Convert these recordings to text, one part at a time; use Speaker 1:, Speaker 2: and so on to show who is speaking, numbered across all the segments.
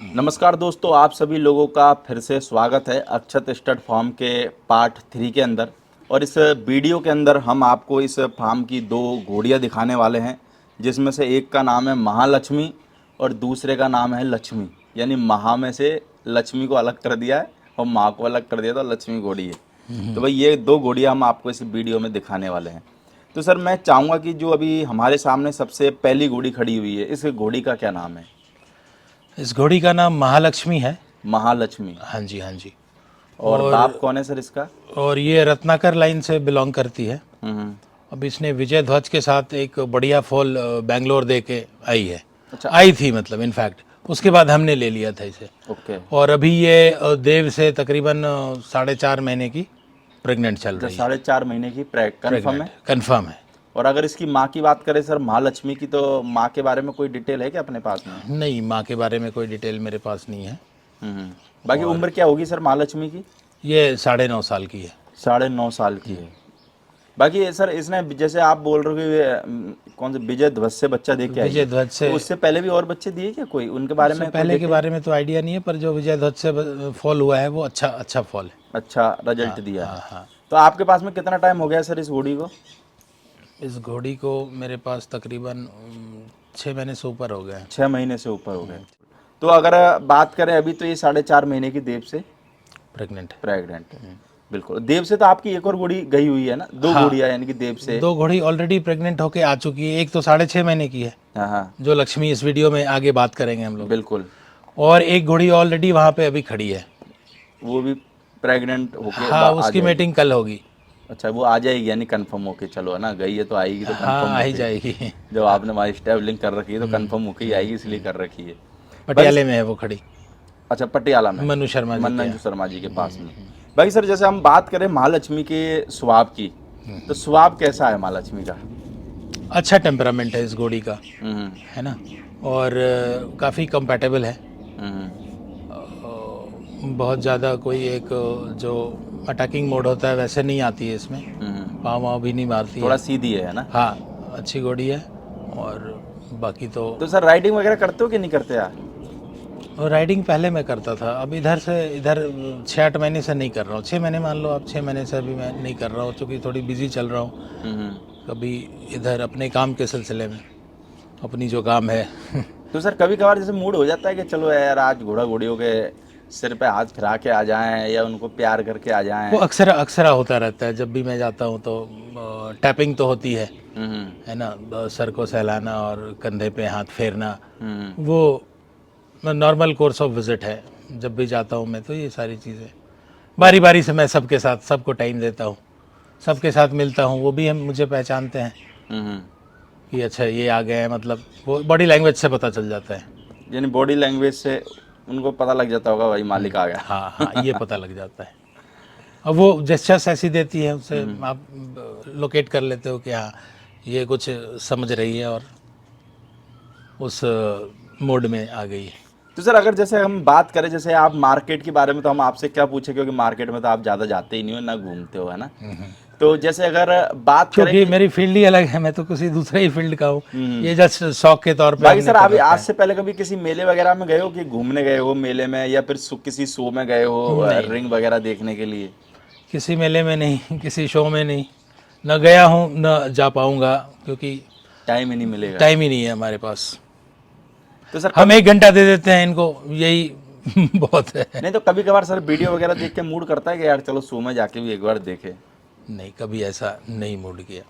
Speaker 1: नमस्कार दोस्तों, आप सभी लोगों का फिर से स्वागत है अक्षत स्टड फार्म के पार्ट 3 के अंदर। और इस वीडियो के अंदर हम आपको इस फार्म की दो घोड़ियां दिखाने वाले हैं, जिसमें से एक का नाम है महालक्ष्मी और दूसरे का नाम है लक्ष्मी। यानी महा में से लक्ष्मी को अलग कर दिया है और माँ को अलग कर दिया, तो लक्ष्मी घोड़ी है। तो भाई ये दो घोड़ियाँ हम आपको इस वीडियो में दिखाने वाले हैं। तो सर मैं चाहूँगा कि जो अभी हमारे सामने सबसे पहली घोड़ी खड़ी हुई है, इस घोड़ी का क्या नाम है?
Speaker 2: इस घोड़ी का नाम महालक्ष्मी है।
Speaker 1: महालक्ष्मी।
Speaker 2: हाँ जी, हाँ जी।
Speaker 1: और बाप कौन है सर इसका?
Speaker 2: और ये रत्नाकर लाइन से बिलोंग करती है।
Speaker 1: हम्म।
Speaker 2: अब इसने विजय ध्वज के साथ एक बढ़िया फॉल बेंगलोर दे के आई है।
Speaker 1: अच्छा।
Speaker 2: आई थी मतलब इनफैक्ट, उसके बाद हमने ले लिया था इसे।
Speaker 1: ओके।
Speaker 2: और अभी ये देव से तकरीबन 4.5 महीने की प्रेग्नेंट चल
Speaker 1: अच्छा,
Speaker 2: रही है।
Speaker 1: 4.5 महीने की कंफर्म है।
Speaker 2: कंफर्म है।
Speaker 1: और अगर इसकी माँ की बात करें सर, महालक्ष्मी की, तो माँ के बारे में कोई डिटेल है क्या अपने पास में?
Speaker 2: नहीं, माँ के बारे में कोई डिटेल मेरे पास नहीं है।
Speaker 1: बाकी उम्र क्या होगी सर महालक्ष्मी की?
Speaker 2: ये 9.5 साल की है।
Speaker 1: 9.5 साल की है। बाकी ये सर इसने, जैसे आप बोल रहे हो कि कौन से विजय ध्वज से बच्चा दे के आई
Speaker 2: विजय
Speaker 1: है,
Speaker 2: ध्वज से
Speaker 1: तो उससे पहले भी और बच्चे दिए क्या कोई? उनके बारे में
Speaker 2: उससे
Speaker 1: कोई
Speaker 2: पहले के
Speaker 1: डिटेल?
Speaker 2: बारे में तो आइडिया नहीं है, पर जो विजय ध्वज से फॉल हुआ है वो अच्छा फॉल है।
Speaker 1: अच्छा रिजल्ट दिया
Speaker 2: हाँ
Speaker 1: है।
Speaker 2: हाँ।
Speaker 1: तो आपके पास में कितना टाइम हो गया सर इस घोड़ी को?
Speaker 2: इस घोड़ी को मेरे पास तकरीबन 6 महीने से ऊपर हो गए हैं।
Speaker 1: 6 महीने से ऊपर हो गए। तो अगर बात करें अभी, तो ये 4.5 महीने की देव से
Speaker 2: प्रेग्नेंट है।
Speaker 1: प्रेग्नेंट है। बिल्कुल। देव से तो आपकी एक और घोड़ी गई हुई है ना, दो
Speaker 2: हाँ,
Speaker 1: घोड़ियां यानी कि देव से।
Speaker 2: दो घोड़ी ऑलरेडी प्रेग्नेंट होके आ चुकी है। एक तो 6.5 महीने की है,
Speaker 1: हाँ हाँ
Speaker 2: जो लक्ष्मी इस वीडियो में आगे बात करेंगे हम लोग।
Speaker 1: बिल्कुल।
Speaker 2: और एक घोड़ी ऑलरेडी वहाँ पे अभी खड़ी है।
Speaker 1: वो भी प्रेग्नेंट होके
Speaker 2: हाँ,
Speaker 1: आ
Speaker 2: उसकी
Speaker 1: जाएगी।
Speaker 2: मीटिंग कल होगी।
Speaker 1: अच्छा, वो आ जाएगी यानी कंफर्म होके, चलो है ना, गई है तो आएगी तो
Speaker 2: हाँ,
Speaker 1: कंफर्म
Speaker 2: आ ही
Speaker 1: होके।
Speaker 2: जाएगी।
Speaker 1: जब आपने वहाँ स्टेबलिंग कर रखी है तो कंफर्म होके ही आएगी, इसलिए कर रखी है। बाकी
Speaker 2: पटियाले में है वो खड़ी,
Speaker 1: अच्छा, पटियाला में,
Speaker 2: मनु शर्मा जी के
Speaker 1: मन्नंजू
Speaker 2: यहाँ।
Speaker 1: शर्मा जी के पास में। भाई सर, जैसे हम बात करें महालक्ष्मी के स्वभाव की, तो स्वभाव कैसा है महालक्ष्मी का?
Speaker 2: अच्छा टेम्परामेंट है इस घोड़ी का,
Speaker 1: हम्म
Speaker 2: है ना। और काफ़ी कंपैटिबल है।
Speaker 1: हम्म
Speaker 2: बहुत ज़्यादा कोई एक जो अटैकिंग मोड होता है वैसे नहीं आती है इसमें।
Speaker 1: हम्म।
Speaker 2: पाँव वाँव भी नहीं मारती
Speaker 1: थोड़ा
Speaker 2: है।
Speaker 1: सीधी है ना?
Speaker 2: हाँ, अच्छी घोड़ी है। और बाकी तो
Speaker 1: तो सर राइडिंग वगैरह करते हो कि नहीं करते यार?
Speaker 2: राइडिंग पहले मैं करता था। अब इधर 6-8 महीने से नहीं कर रहा हूँ। 6 महीने मान लो आप, 6 महीने से अभी मैं नहीं कर रहा हूँ, क्योंकि थोड़ी बिजी चल रहा हूँ।
Speaker 1: हम्म।
Speaker 2: कभी इधर अपने काम के सिलसिले में, अपनी जो काम है।
Speaker 1: तो सर कभी कभार जैसे मूड हो जाता है कि चलो यार आज घोड़ा घोड़ियों के सिर पे हाथ फिरा के आ जाएं या उनको प्यार करके आ
Speaker 2: वो
Speaker 1: जाएं?
Speaker 2: अक्सर होता रहता है। जब भी मैं जाता हूँ तो टैपिंग तो होती
Speaker 1: हम्म
Speaker 2: है ना। सर को सहलाना और कंधे पे हाथ फेरना,
Speaker 1: हम्म।
Speaker 2: वो नॉर्मल कोर्स ऑफ विजिट है। जब भी जाता हूँ मैं तो ये सारी चीज़ें बारी बारी से मैं सबके साथ, सबको टाइम देता हूँ, सबके साथ मिलता हूँ। वो भी हम मुझे पहचानते हैं
Speaker 1: हम्म।
Speaker 2: कि अच्छा ये आ गए हैं। मतलब वो बॉडी लैंग्वेज से पता चल जाता है।
Speaker 1: यानी बॉडी लैंग्वेज से उनको पता लग जाता होगा भाई मालिक आ गया।
Speaker 2: हाँ हाँ, ये पता लग जाता है। अब वो जेस्चर्स ऐसी देती है, उससे आप लोकेट कर लेते हो कि हाँ ये कुछ समझ रही है और उस मोड में आ गई है।
Speaker 1: तो सर अगर जैसे हम बात करें, जैसे आप मार्केट के बारे में, तो हम आपसे क्या पूछे, क्योंकि मार्केट में तो आप ज़्यादा जाते ही नहीं हो ना घूमते हो, है ना। तो जैसे अगर बात करें
Speaker 2: क्योंकि
Speaker 1: कि
Speaker 2: मेरी फील्ड ही अलग है, मैं तो किसी दूसरे ही फील्ड का हूँ। ये जस्ट शौक के तौर पे
Speaker 1: बाकी
Speaker 2: हमने
Speaker 1: सर
Speaker 2: कर
Speaker 1: अभी
Speaker 2: रखा
Speaker 1: आज
Speaker 2: है।
Speaker 1: से पहले कभी किसी मेले वगैरह में गए हो, कि घूमने गए हो मेले में, या फिर किसी शो में गए हो
Speaker 2: नहीं,
Speaker 1: रिंग वगैरह देखने के लिए?
Speaker 2: किसी मेले में नहीं, किसी शो में नहीं, न गया हूँ न जा पाऊँगा, क्योंकि
Speaker 1: टाइम ही नहीं मिलेगा।
Speaker 2: टाइम ही नहीं है हमारे पास।
Speaker 1: तो सर
Speaker 2: हम
Speaker 1: कभी
Speaker 2: 1 घंटा दे देते हैं इनको, यही बहुत है।
Speaker 1: नहीं, तो कभी कभार सर वीडियो वगैरह देख के मूड करता है कि यार चलो शो में जाके भी एक बार देखे?
Speaker 2: नहीं, कभी ऐसा नहीं मूड किया।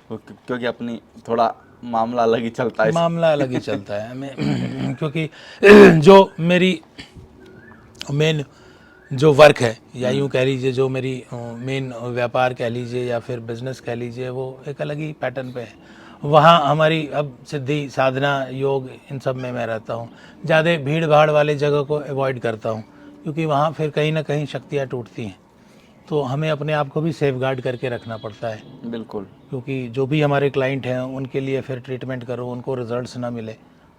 Speaker 1: क्योंकि अपनी थोड़ा मामला अलग ही चलता है
Speaker 2: मामला अलग ही चलता है हमें। क्योंकि जो मेरी मेन जो वर्क है, या यूँ कह लीजिए जो मेरी मेन व्यापार कह लीजिए या फिर बिजनेस कह लीजिए, वो एक अलग ही पैटर्न पे है। वहाँ हमारी अब सिद्धि साधना योग इन सब में मैं रहता हूँ। ज़्यादा भीड़ भाड़ वाले जगह को अवॉइड करता हूँ, क्योंकि वहाँ फिर कहीं ना कहीं शक्तियाँ टूटती हैं। तो हमें अपने आप को भी सेफ गार्ड करके रखना पड़ता है,
Speaker 1: बिल्कुल।
Speaker 2: क्योंकि जो भी हमारे क्लाइंट हैं उनके लिए फिर ट्रीटमेंट करो, उनको रिजल्ट्स ना मिले,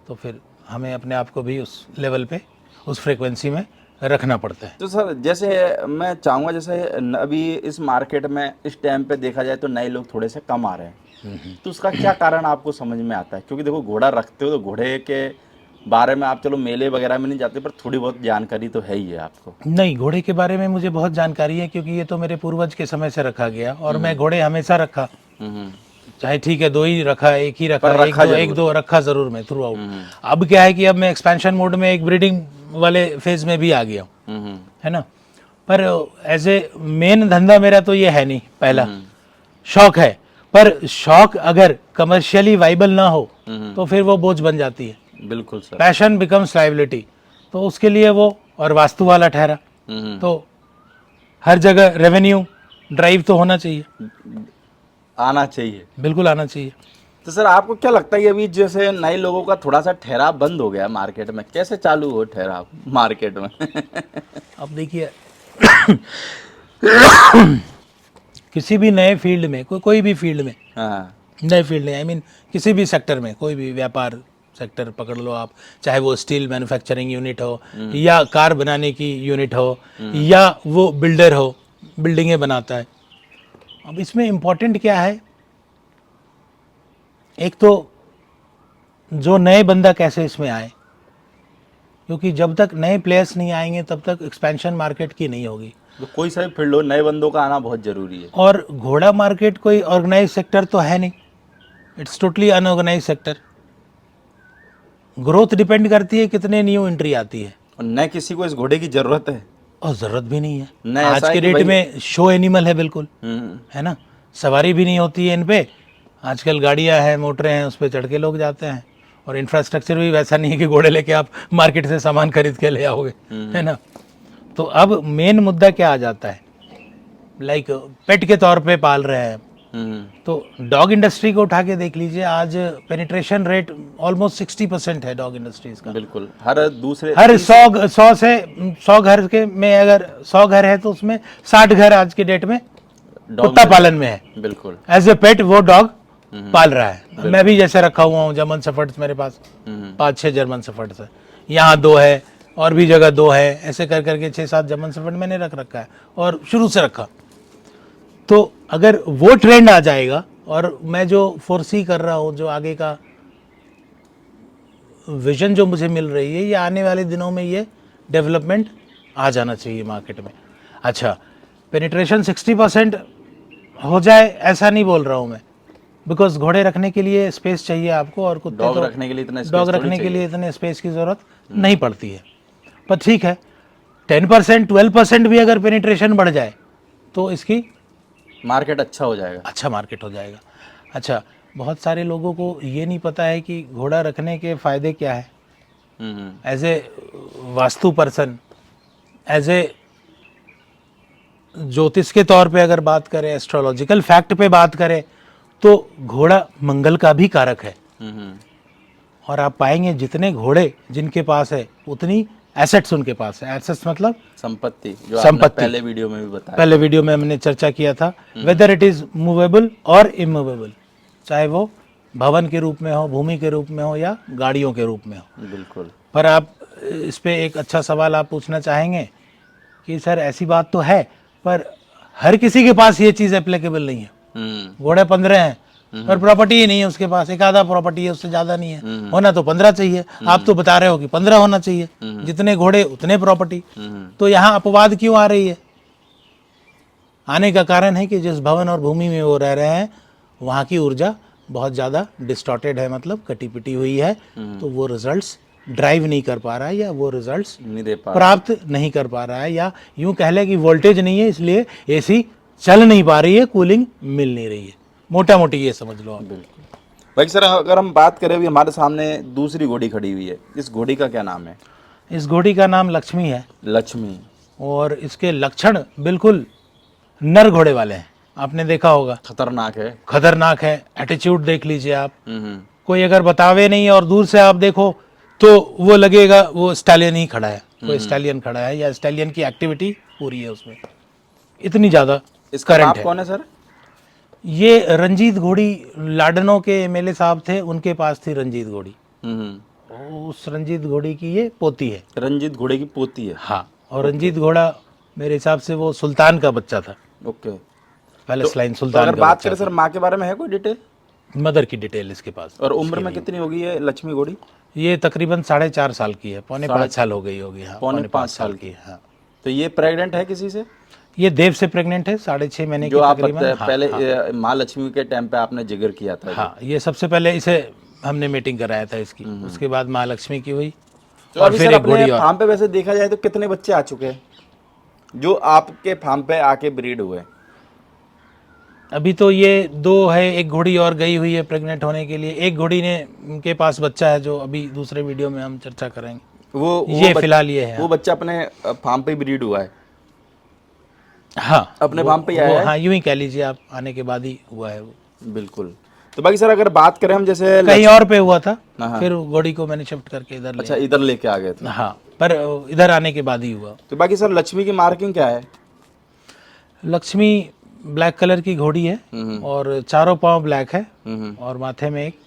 Speaker 2: तो फिर हमें अपने आप को भी उस लेवल पे, उस फ्रीक्वेंसी में रखना पड़ता है।
Speaker 1: तो सर जैसे मैं चाहूँगा, जैसे अभी इस मार्केट में इस टाइम पे देखा जाए तो नए लोग थोड़े से कम आ रहे हैं, तो उसका क्या कारण आपको समझ में आता है? क्योंकि देखो घोड़ा रखते हो तो घोड़े के बारे में आप चलो मेले वगैरह में नहीं जाते, पर थोड़ी बहुत जानकारी तो है ही है आपको।
Speaker 2: नहीं, घोड़े के बारे में मुझे बहुत जानकारी है, क्योंकि ये तो मेरे पूर्वज के समय से रखा गया और मैं घोड़े हमेशा रखा,
Speaker 1: हम्म।
Speaker 2: चाहे ठीक है 2 ही रखा, 1 ही रखा,
Speaker 1: पर रखा
Speaker 2: एक दो रखा जरूर मैं थ्रू आउट। अब क्या है कि अब मैं एक्सपेंशन मोड में एक ब्रीडिंग वाले फेज में भी आ गया हूँ,
Speaker 1: हम्म।
Speaker 2: है ना। पर एज ए मेन धंधा मेरा तो ये है नहीं, पहला शौक है, पर शौक अगर कमर्शियली वाइबल ना हो तो फिर वो बोझ बन जाती है।
Speaker 1: बिल्कुल सर।
Speaker 2: पैशन बिकम्स लाइबिलिटी, तो उसके लिए वो, और वास्तु वाला ठहरा तो हर जगह रेवेन्यू ड्राइव तो होना चाहिए,
Speaker 1: आना चाहिए।
Speaker 2: बिल्कुल आना चाहिए।
Speaker 1: तो सर आपको क्या लगता है, अभी जैसे नए लोगों का थोड़ा सा ठहराव बंद हो गया मार्केट में, कैसे चालू हो ठहराव मार्केट में?
Speaker 2: अब देखिए किसी भी नए फील्ड में, कोई भी फील्ड में,
Speaker 1: हाँ।
Speaker 2: नए फील्ड में, आई मीन किसी भी सेक्टर में, कोई भी व्यापार सेक्टर पकड़ लो आप, चाहे वो स्टील मैन्युफैक्चरिंग यूनिट हो या कार बनाने की यूनिट हो या वो बिल्डर हो, बिल्डिंगें बनाता है। अब इसमें इम्पोर्टेंट क्या है, एक तो जो नए बंदा कैसे इसमें आए, क्योंकि जब तक नए प्लेयर्स नहीं आएंगे तब तक एक्सपेंशन मार्केट की नहीं होगी।
Speaker 1: तो कोई सा भी फील्ड हो, नए बंदों का आना बहुत जरूरी है।
Speaker 2: और घोड़ा मार्केट कोई ऑर्गेनाइज सेक्टर तो है नहीं, it's totally unorganise sector. Growth depend करती है कितने न्यू एंट्री आती है,
Speaker 1: और न किसी को इस घोड़े की जरूरत है,
Speaker 2: और ज़रूरत भी नहीं है।
Speaker 1: न
Speaker 2: आज
Speaker 1: ऐसा है
Speaker 2: के
Speaker 1: कि
Speaker 2: डेट
Speaker 1: भाई-
Speaker 2: में शो एनिमल है बिल्कुल, है ना। सवारी भी नहीं होती है इन पे, आजकल गाड़ियां हैं, मोटरें हैं, उस पर चढ़ के लोग जाते हैं, और इंफ्रास्ट्रक्चर भी वैसा नहीं है कि घोड़े लेके आप मार्केट से सामान खरीद के ले आओगे, है ना। तो अब मेन मुद्दा क्या आ जाता है, लाइक पेट के तौर पे पाल रहे हैं, तो डॉग इंडस्ट्री को उठा के देख लीजिए, आज पेनिट्रेशन रेट ऑलमोस्ट 60% है डॉग इंडस्ट्रीज का।
Speaker 1: बिल्कुल, हर दूसरे
Speaker 2: हर 100 घर के में अगर 100 घर है तो उसमें 60 घर आज के डेट में कुत्ता पालन में है।
Speaker 1: बिल्कुल,
Speaker 2: एज ए पेट वो डॉग पाल रहा है। मैं भी जैसे रखा हुआ हूँ जर्मन शेफर्ड्स, मेरे पास 5-6 जर्मन शेफर्ड्स है, यहाँ 2 है और भी जगह 2 है, ऐसे कर करके 6-7 जर्मन शेफर्ड मैंने रख रखा है और शुरू से रखा। तो अगर वो ट्रेंड आ जाएगा, और मैं जो फोरसी कर रहा हूँ, जो आगे का विजन जो मुझे मिल रही है, ये आने वाले दिनों में ये डेवलपमेंट आ जाना चाहिए मार्केट में। अच्छा, पेनिट्रेशन 60% हो जाए ऐसा नहीं बोल रहा हूँ मैं, बिकॉज घोड़े रखने के लिए स्पेस चाहिए आपको, और कुत्ते
Speaker 1: डॉग
Speaker 2: तो
Speaker 1: रखने के लिए इतना
Speaker 2: डॉग रखने के लिए इतने स्पेस की ज़रूरत नहीं पड़ती है। पर ठीक है, 10% 12% भी अगर पेनिट्रेशन बढ़ जाए तो इसकी
Speaker 1: मार्केट अच्छा हो जाएगा।
Speaker 2: अच्छा मार्केट हो जाएगा। अच्छा, बहुत सारे लोगों को ये नहीं पता है कि घोड़ा रखने के फ़ायदे क्या है। As a Vastu person, as a ज्योतिष के तौर पे अगर बात करें, एस्ट्रोलॉजिकल फैक्ट पे बात करें, तो घोड़ा मंगल का भी कारक है। और आप पाएंगे जितने घोड़े जिनके पास है उतनी एसेट्स उनके पास है। एसेट्स मतलब
Speaker 1: संपत्ति, जो
Speaker 2: संपत्ति।
Speaker 1: आपने पहले वीडियो में भी बताया,
Speaker 2: पहले वीडियो में हमने चर्चा किया था, वेदर इट इज मूवेबल और इमूवेबल, चाहे वो भवन के रूप में हो, भूमि के रूप में हो, या गाड़ियों के रूप में हो।
Speaker 1: बिल्कुल।
Speaker 2: पर आप इस पे एक अच्छा सवाल आप पूछना चाहेंगे कि सर ऐसी बात तो है, पर हर किसी के पास ये चीज़ एप्लीकेबल नहीं है। घोड़े 15 हैं और प्रॉपर्टी ही नहीं है उसके पास, एक आधा प्रॉपर्टी है, उससे ज़्यादा नहीं है। होना तो 15 चाहिए, आप तो बता रहे हो कि 15 होना चाहिए। जितने घोड़े उतने प्रॉपर्टी। तो यहाँ अपवाद क्यों आ रही है? आने का कारण है कि जिस भवन और भूमि में वो रह रहे हैं वहाँ की ऊर्जा बहुत ज़्यादा डिस्टॉर्टेड है, मतलब कटी पिटी हुई है, तो वो रिजल्ट्स ड्राइव नहीं कर पा रहा है, या वो रिजल्ट्स
Speaker 1: नहीं दे पा
Speaker 2: प्राप्त नहीं कर पा रहा है, या यूं कह लें कि वोल्टेज नहीं है, इसलिए एसी चल नहीं पा रही है, कूलिंग मिल नहीं रही है। मोटा मोटी ये समझ लो आप।
Speaker 1: बिल्कुल भाई। सर अगर हम बात करें, अभी हमारे सामने दूसरी घोड़ी खड़ी हुई है, इस घोड़ी का क्या नाम है?
Speaker 2: इस घोड़ी का नाम लक्ष्मी है,
Speaker 1: लक्ष्मी।
Speaker 2: और इसके लक्षण बिल्कुल नर घोड़े वाले हैं, आपने देखा होगा।
Speaker 1: खतरनाक है।
Speaker 2: खतरनाक है, एटीट्यूड देख लीजिए आप। कोई अगर बतावे नहीं और दूर से आप देखो तो वो लगेगा वो स्टैलियन ही खड़ा है, कोई स्टैलियन खड़ा है, या स्टैलियन की एक्टिविटी पूरी है उसमें, इतनी ज़्यादा
Speaker 1: इसका
Speaker 2: करंट
Speaker 1: बाप
Speaker 2: है।
Speaker 1: कौन है सर?
Speaker 2: ये रंजीत घोड़ी, लाडनों के एमएलए साहब थे, उनके पास थी रंजीत घोड़ी। उस रंजीत घोड़ी की ये पोती है।
Speaker 1: रंजीत घोड़े की पोती है?
Speaker 2: हाँ, और रंजीत घोड़ा मेरे हिसाब से वो सुल्तान का बच्चा था।
Speaker 1: ओके।
Speaker 2: पैलेस लाइन
Speaker 1: तो
Speaker 2: सुल्तान
Speaker 1: अगर
Speaker 2: का
Speaker 1: बात
Speaker 2: बच्चा
Speaker 1: करें सर माँ के बारे में है कोई डिटेल?
Speaker 2: मदर की डिटेल इसके पास।
Speaker 1: और उम्र में कितनी होगी ये लक्ष्मी घोड़ी?
Speaker 2: ये तकरीबन 4.5 साल की है, 4.5 साल हो गई होगी। हाँ,
Speaker 1: पौने 5
Speaker 2: 5
Speaker 1: साल
Speaker 2: की। हाँ,
Speaker 1: तो ये प्रेग्नेंट है किसी से?
Speaker 2: ये देव से प्रेग्नेंट है, 6.5 महीने की
Speaker 1: जो आप
Speaker 2: तकरीबन। हाँ,
Speaker 1: पहले
Speaker 2: हाँ,
Speaker 1: माँ लक्ष्मी के टाइम पे आपने जिक्र किया था जो।
Speaker 2: हाँ, ये सबसे पहले इसे हमने मीटिंग कराया था इसकी, उसके बाद माँ लक्ष्मी की हुई,
Speaker 1: तो
Speaker 2: और
Speaker 1: अभी
Speaker 2: फिर
Speaker 1: सर
Speaker 2: एक
Speaker 1: अपने
Speaker 2: घोड़ी और।
Speaker 1: फार्म पे वैसे देखा जाए तो कितने बच्चे आ चुके हैं जो आपके फार्म पे आके ब्रीड हुए?
Speaker 2: अभी तो ये 2 है, एक घोड़ी और गई हुई है प्रेग्नेंट होने के लिए, एक घोड़ी ने उनके पास बच्चा है जो अभी दूसरे वीडियो में हम चर्चा करेंगे। ये फिलहाल ये है।
Speaker 1: वो बच्चा अपने फार्म पे ब्रीड हुआ है,
Speaker 2: हाँ,
Speaker 1: अपने फार्म पे ही आया है?
Speaker 2: हाँ, यूं ही कह लीजिए आप, आने के बाद ही हुआ है वो।
Speaker 1: बिल्कुल। तो बाकी सर अगर बात करें हम जैसे
Speaker 2: कहीं और पे हुआ था,
Speaker 1: हाँ।
Speaker 2: फिर घोड़ी को मैंने शिफ्ट करके इधर ले
Speaker 1: अच्छा, इधर लेके आ गए थे।
Speaker 2: आया। हाँ, पर इधर आने के बाद ही हुआ।
Speaker 1: तो बाकी सर लक्ष्मी की मार्किंग क्या है?
Speaker 2: लक्ष्मी ब्लैक कलर की घोड़ी है, और चारों पांव ब्लैक है, और माथे में एक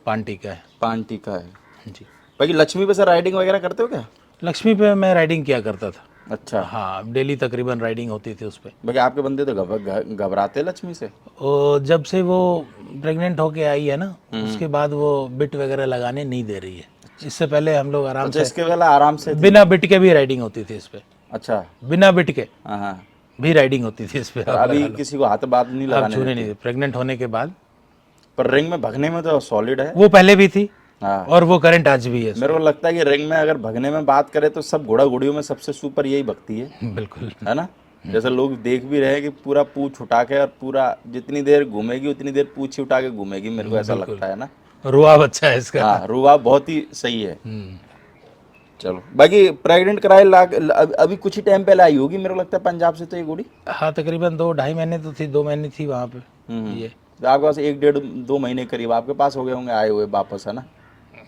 Speaker 2: पान टीका है।
Speaker 1: पान टीका है
Speaker 2: जी।
Speaker 1: बाकी लक्ष्मी पे सर राइडिंग वगैरह करते हो क्या?
Speaker 2: लक्ष्मी पे मैं राइडिंग किया करता था।
Speaker 1: अच्छा।
Speaker 2: हाँ, डेली तकरीबन राइडिंग होती थी उस पर।
Speaker 1: बाकी आपके बंदे तो घबराते हैं लक्ष्मी से।
Speaker 2: जब से वो प्रेग्नेंट होके आई है ना, उसके बाद वो बिट वगैरह लगाने नहीं दे रही है। इससे पहले हम लोग आराम
Speaker 1: अच्छा,
Speaker 2: से
Speaker 1: इसके पहले आराम से
Speaker 2: बिना बिट के भी राइडिंग होती थी इस पे।
Speaker 1: अच्छा।
Speaker 2: बिना बिट के
Speaker 1: हाँ हाँ।
Speaker 2: भी राइडिंग होती थी इस पे।
Speaker 1: और अभी किसी को हाथ बात नहीं
Speaker 2: अब
Speaker 1: लगाने
Speaker 2: छूने
Speaker 1: देते।
Speaker 2: नहीं, प्रेग्नेंट होने के बाद।
Speaker 1: पर रिंग में भगने में तो सॉलिड है।
Speaker 2: वो पहले भी थी,
Speaker 1: हाँ।
Speaker 2: और वो करंट आज भी है।
Speaker 1: मेरे को लगता है कि रिंग में अगर भगने में बात करें तो सब घोड़ा घोड़ियों में सबसे सुपर यही भगती है
Speaker 2: बिल्कुल।
Speaker 1: है ना? जैसे लोग देख भी रहे हैं कि पूरा पूंछ उठा के, और पूरा जितनी देर घूमेगी उतनी देर पूंछ ही उठा के घूमेगी, मेरे को ऐसा लगता है ना।
Speaker 2: रुआ बच्चा है इसका।
Speaker 1: हाँ, रुआ बहुत ही सही है। चलो, बाकी प्रेग्नेंट कराए अभी कुछ ही टाइम पहले आई होगी मेरे को लगता है पंजाब से तो ये घोड़ी।
Speaker 2: हाँ, तकरीबन 2-2.5 महीने तो थी, 2 महीने थी वहाँ पे ये।
Speaker 1: तो आपके पास 1-1.5-2 महीने करीब आपके पास हो गए होंगे आए हुए वापस, है ना?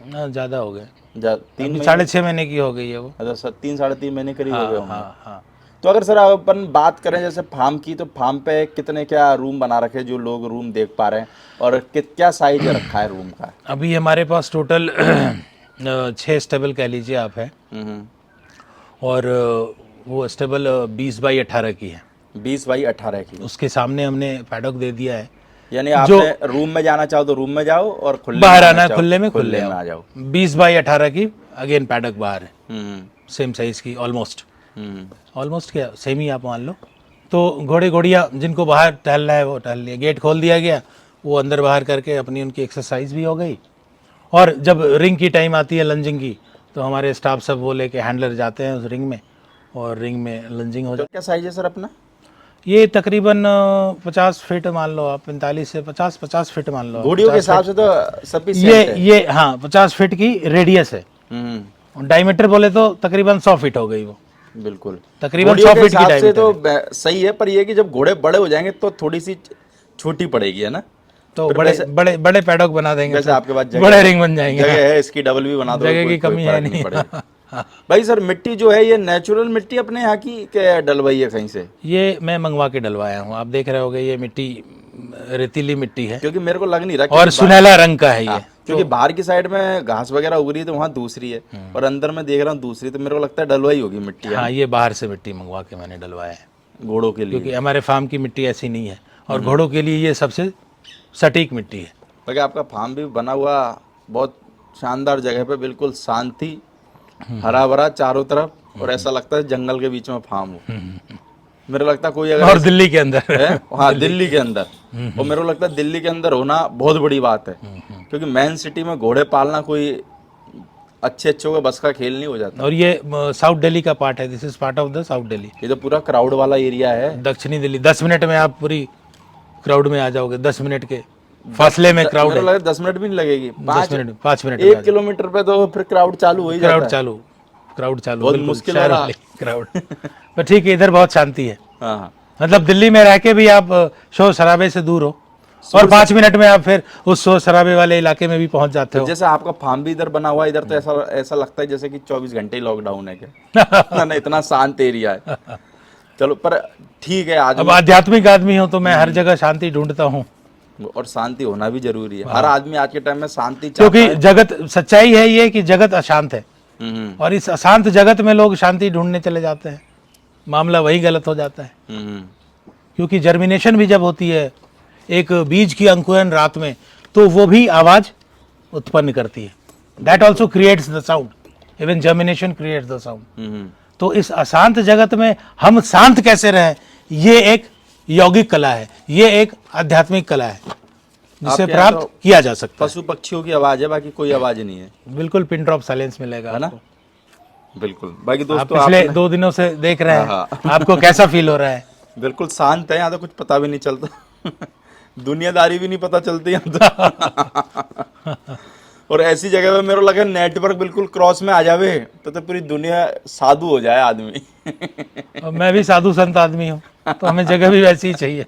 Speaker 2: ना, ज़्यादा हो गए,
Speaker 1: 3 महीने।
Speaker 2: 6.5 महीने की हो गई है वो।
Speaker 1: अच्छा सर, 3-3.5 महीने करीब हो गए होंगे।
Speaker 2: हाँ, हाँ।
Speaker 1: तो अगर सर अपन बात करें जैसे फार्म की, तो फार्म पे कितने क्या रूम बना रखे जो लोग रूम देख पा रहे हैं, और क्या साइज रखा है रूम का?
Speaker 2: अभी हमारे पास टोटल 6 स्टेबल कह लीजिए आप है, और वो स्टेबल 20x18 की है।
Speaker 1: 20x18 की।
Speaker 2: उसके सामने हमने पैडॉक दे दिया है,
Speaker 1: यानी आपने रूम में जाना चाहो तो रूम में जाओ, और खुले
Speaker 2: बाहर
Speaker 1: में
Speaker 2: आना
Speaker 1: चाहो,
Speaker 2: खुले में
Speaker 1: आ जाओ।
Speaker 2: 20x18 की, अगेन पैडॉक बाहर है,
Speaker 1: हम्म
Speaker 2: सेम साइज की, ऑलमोस्ट क्या, सेम ही आप मान लो। तो घोड़े घोड़ियाँ जिनको बाहर टहलना है वो टहल लिया, गेट खोल दिया गया, वो अंदर बाहर करके अपनी उनकी एक्सरसाइज भी हो गई। और जब रिंग की टाइम आती है लंजिंग की, तो हमारे स्टाफ सब वो लेके हैंडलर जाते हैं उस रिंग में, और रिंग में लंजिंग हो
Speaker 1: तो
Speaker 2: जाती
Speaker 1: क्या साइज है सर अपना?
Speaker 2: है। ये तकरीबन 50 फीट मान लो आप, 45 से 50 फीट मान लो।
Speaker 1: घोड़ियों के हिसाब से तो सभी
Speaker 2: ये हाँ 50 फीट की रेडियस है, डायमीटर बोले तो तकरीबन 100 फीट हो गई वो।
Speaker 1: बिल्कुल,
Speaker 2: तकरीबन
Speaker 1: घोड़ियों
Speaker 2: 100
Speaker 1: के
Speaker 2: फीट की
Speaker 1: हिसाब से
Speaker 2: डायमीटर
Speaker 1: तो सही है, पर ये कि जब घोड़े बड़े हो जाएंगे तो थोड़ी सी छोटी पड़ेगी, है ना?
Speaker 2: तो बड़े पैडॉक बना देंगे,
Speaker 1: वैसे आपके पास
Speaker 2: बड़े रिंग बन जाएंगे।
Speaker 1: जगह है, इसकी डबल भी बना दो,
Speaker 2: जगह की
Speaker 1: कोई
Speaker 2: कमी
Speaker 1: फर्क
Speaker 2: है नहीं।
Speaker 1: पड़ेगा। भाई सर, मिट्टी जो है ये नेचुरल मिट्टी अपने यहाँ की क्या डलवाई है कहीं से?
Speaker 2: ये मैं मंगवा के डलवाया हूँ, आप देख रहे होगे ये मिट्टी रेतीली मिट्टी है,
Speaker 1: क्योंकि मेरे को लग नहीं रहा
Speaker 2: और सुनहला रंग का है ये।
Speaker 1: क्योंकि बाहर की साइड में घास वगैरह उग रही है तो वहाँ दूसरी है, और अंदर में देख रहा हूँ दूसरी, तो मेरे को लगता है डलवाई होगी मिट्टी।
Speaker 2: हाँ, ये बाहर से मिट्टी मंगवा के मैंने डलवाया है
Speaker 1: घोड़ों के लिए,
Speaker 2: क्योंकि हमारे फार्म की मिट्टी ऐसी नहीं है, और घोड़ों के लिए ये सबसे सटीक मिट्टी है।
Speaker 1: ताकि आपका फार्म भी बना हुआ बहुत शानदार जगह पे, बिल्कुल शांति, हरा भरा चारों तरफ, और ऐसा लगता है जंगल के बीच में फार्म हो। मेरे को लगता है कोई अगर
Speaker 2: और दिल्ली के अंदर
Speaker 1: है, हाँ दिल्ली के अंदर, और मेरे को लगता है दिल्ली के अंदर होना बहुत बड़ी बात है, क्योंकि मेन सिटी में घोड़े पालना कोई अच्छे का बस का खेल नहीं हो जाता।
Speaker 2: और ये साउथ दिल्ली का पार्ट है, this is part of the south Delhi.
Speaker 1: ये तो पूरा क्राउड वाला एरिया है।
Speaker 2: दक्षिणी दिल्ली, 10 मिनट में आप पूरी क्राउड में आ जाओगे, 10 मिनट के फासले में क्राउड है।
Speaker 1: मेरे को लगा 10 मिनट भी नहीं लगेगी,
Speaker 2: 5 मिनट
Speaker 1: 1 किलोमीटर पे तो फिर क्राउड चालू हो ही जाता है।
Speaker 2: क्राउड चालू
Speaker 1: बहुत
Speaker 2: बिल्कुल,
Speaker 1: मुश्किल
Speaker 2: शहर
Speaker 1: वाला
Speaker 2: वाली क्राउड। पर ठीक है, इधर बहुत शांति है,
Speaker 1: हाँ हाँ।
Speaker 2: मतलब दिल्ली में रह के भी आप शोर शराबे से दूर हो, और 5 मिनट में आप फिर उस शोर शराबे वाले इलाके में भी पहुंच जाते हो।
Speaker 1: जैसे आपका फार्म भी इधर बना हुआ है, इधर तो ऐसा लगता है जैसे कि 24 घंटे ही लॉकडाउन है क्या। ना, इतना शांत एरिया है। चलो, पर ठीक है,
Speaker 2: अब आध्यात्मिक आदमी हो तो मैं हर जगह शांति ढूंढता हूँ,
Speaker 1: और शांति होना भी जरूरी है। हर आदमी आज के टाइम में शांति चाहता
Speaker 2: क्योंकि
Speaker 1: है।
Speaker 2: जगत, सच्चाई है ये कि जगत अशांत है,
Speaker 1: हम्म,
Speaker 2: और इस अशांत जगत में लोग शांति ढूंढने चले जाते हैं, मामला वही गलत हो जाता है।
Speaker 1: हम्म,
Speaker 2: क्योंकि जर्मिनेशन भी जब होती है एक बीज की अंकुरन रात में, तो वो भी आवाज उत्पन्न करती है, that also creates the sound, even germination creates the sound.
Speaker 1: Hmm.
Speaker 2: तो इस अशांत जगत में हम शांत कैसे रहें, ये एक यौगिक कला है, ये एक आध्यात्मिक कला है जिसे
Speaker 1: आपके यहाँ
Speaker 2: प्राप्त
Speaker 1: तो
Speaker 2: किया जा सकता
Speaker 1: पशु पक्षियों की आवाज है, बाकी कोई आवाज नहीं है,
Speaker 2: है। बिल्कुल पिन ड्रॉप साइलेंस मिलेगा
Speaker 1: है ना?
Speaker 2: आपको।
Speaker 1: बिल्कुल। बाकी
Speaker 2: आप
Speaker 1: दोस्तों
Speaker 2: पिछले
Speaker 1: आपने
Speaker 2: 2 दिनों से देख रहे हैं,
Speaker 1: हाँ,
Speaker 2: आपको कैसा फील हो रहा है?
Speaker 1: बिल्कुल शांत है यहाँ तो, कुछ पता भी नहीं चलता दुनियादारी भी नहीं पता चलती यहाँ तो और ऐसी जगह पे मेरे को लगा नेटवर्क बिल्कुल क्रॉस में आ जावे तो पूरी दुनिया साधु हो जाए आदमी
Speaker 2: और मैं भी साधु संत आदमी हूँ, तो हमें जगह भी वैसी ही चाहिए,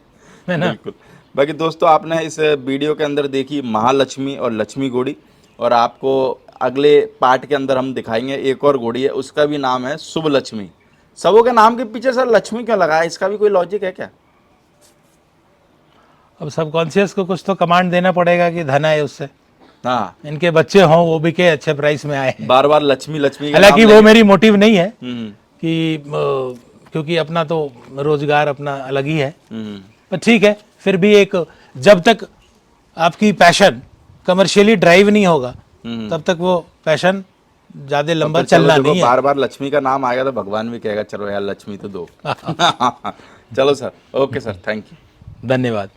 Speaker 2: है ना?
Speaker 1: बिल्कुल। बाकी दोस्तों आपने इस वीडियो के अंदर देखी महालक्ष्मी और लक्ष्मी घोड़ी, और आपको अगले पार्ट के अंदर हम दिखाएंगे एक और घोड़ी है, उसका भी नाम है शुभ लक्ष्मी। सबों के नाम के पीछे सर लक्ष्मी क्यों लगा है, इसका भी कोई लॉजिक है क्या?
Speaker 2: अब सबकॉन्शियस को कुछ तो कमांड देना पड़ेगा कि धन आए उससे,
Speaker 1: हाँ,
Speaker 2: इनके बच्चे हों, वो भी के अच्छे प्राइस में आए।
Speaker 1: बार बार लक्ष्मी लक्ष्मी का
Speaker 2: हालांकि
Speaker 1: नाम
Speaker 2: वो
Speaker 1: लेके-
Speaker 2: मेरी मोटिव नहीं है
Speaker 1: हम्म,
Speaker 2: कि क्योंकि अपना तो रोजगार अपना अलग ही है,
Speaker 1: हम्म,
Speaker 2: पर ठीक है, फिर भी एक, जब तक आपकी पैशन कमर्शियली ड्राइव नहीं होगा तब तक वो पैशन ज्यादा लंबा
Speaker 1: तो चलो
Speaker 2: चलना
Speaker 1: देखो,
Speaker 2: नहीं है।
Speaker 1: बार बार लक्ष्मी का नाम आएगा तो भगवान भी कहेगा चलो यार लक्ष्मी तो दो चलो sir, okay sir, thank you.
Speaker 2: धन्यवाद।